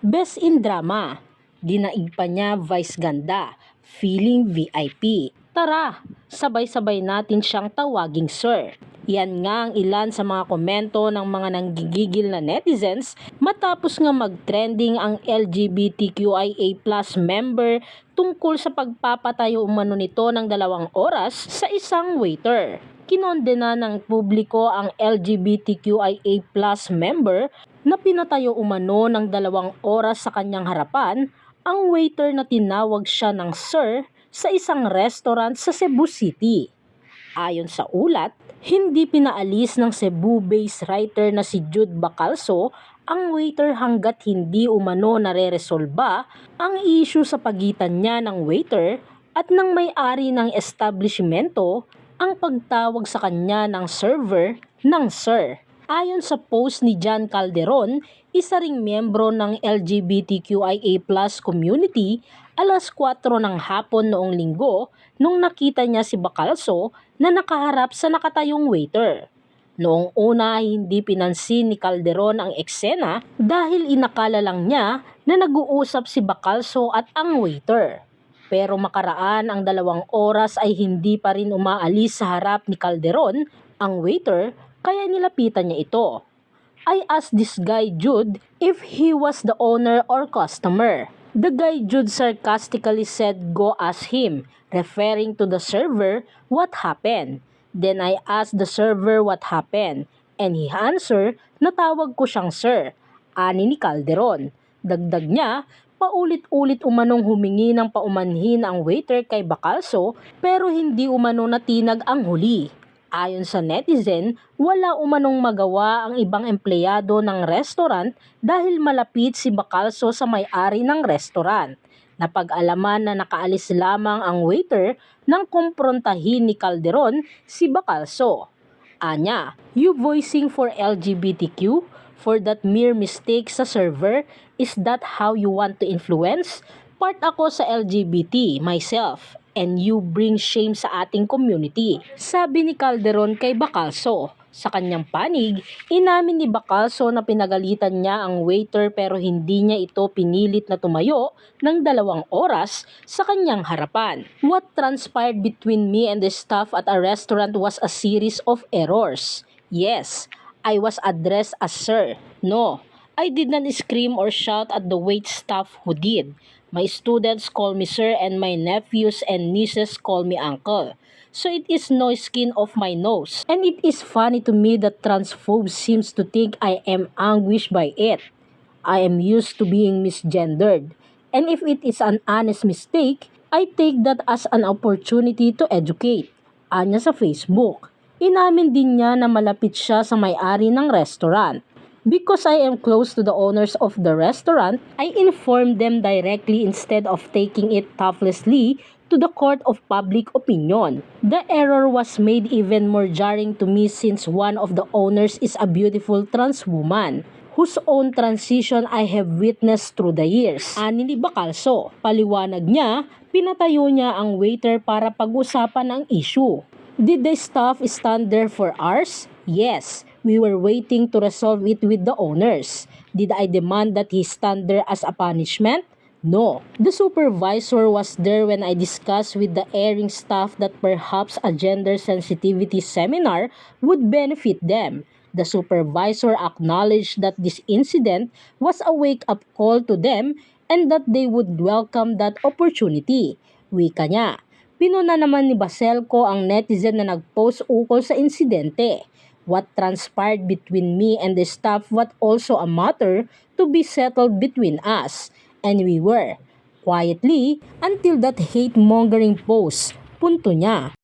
Best in Drama. Dinaig pa niya Vice Ganda. Feeling VIP. Tara, sabay-sabay natin siyang tawaging sir. Yan nga ang ilan sa mga komento ng mga nanggigigil na netizens matapos nga mag-trending ang LGBTQIA+ member tungkol sa pagpapatayo umano nito ng 2 oras sa isang waiter. Kinondena ng publiko ang LGBTQIA+ member na pinatayo umano ng 2 oras sa kanyang harapan ang waiter na tinawag siya ng sir sa isang restaurant sa Cebu City. Ayon sa ulat, hindi pinaalis ng Cebu-based writer na si Jude Bacalso ang waiter hanggat hindi umano nare-resolba ang issue sa pagitan niya ng waiter at ng may-ari ng establishmento ang pagtawag sa kanya ng server ng sir. Ayon sa post ni John Calderon, isa ring miyembro ng LGBTQIA+ community, alas 4 ng hapon noong linggo nung nakita niya si Bacalso na nakaharap sa nakatayong waiter. Noong una hindi pinansin ni Calderon ang eksena dahil inakala lang niya na nag-uusap si Bacalso at ang waiter. Pero makaraan ang 2 oras ay hindi pa rin umaalis sa harap ni Calderon ang waiter kaya nilapitan niya ito. I asked this guy Jude if he was the owner or customer. The guy Jude sarcastically said, "Go ask him," referring to the server what happened. Then I asked the server what happened and he answered, "Natawag ko siyang sir," ani ni Calderon. Dagdag niya, paulit-ulit umanong humingi ng paumanhin ang waiter kay Bacalso pero hindi umano natinag ang huli. Ayon sa netizen, wala umanong magawa ang ibang empleyado ng restaurant dahil malapit si Bacalso sa may-ari ng restaurant. Napag-alaman na nakaalis lamang ang waiter nang kumprontahin ni Calderon si Bacalso. Anya, "You voicing for LGBTQ? For that mere mistake sa server? Is that how you want to influence? Part ako sa LGBT myself and you bring shame sa ating community," sabi ni Calderon kay Bacalso. Sa kanyang panig, inamin ni Bacalso na pinagalitan niya ang waiter pero hindi niya ito pinilit na tumayo ng 2 oras sa kanyang harapan. "What transpired between me and the staff at a restaurant was a series of errors. Yes, I was addressed as sir. No, I did not scream or shout at the wait staff who did. My students call me sir and my nephews and nieces call me uncle. So it is no skin off my nose. And it is funny to me that transphobes seems to think I am anguished by it. I am used to being misgendered. And if it is an honest mistake, I take that as an opportunity to educate," anya sa Facebook. Inamin din niya na malapit siya sa may-ari ng restaurant. "Because I am close to the owners of the restaurant, I informed them directly instead of taking it thoughtlessly to the court of public opinion. The error was made even more jarring to me since one of the owners is a beautiful trans woman whose own transition I have witnessed through the years," ani ni Bacalso. Paliwanag niya, pinatayo niya ang waiter para pag-usapan ang issue. "Did the staff stand there for hours? Yes, we were waiting to resolve it with the owners. Did I demand that he stand there as a punishment? No. The supervisor was there when I discussed with the airing staff that perhaps a gender sensitivity seminar would benefit them. The supervisor acknowledged that this incident was a wake-up call to them and that they would welcome that opportunity," wika niya. Pinuna naman ni Baselco ang netizen na nag-post ukol sa insidente. "What transpired between me and the staff was also a matter to be settled between us. And we were, quietly, until that hate-mongering post," punto niya.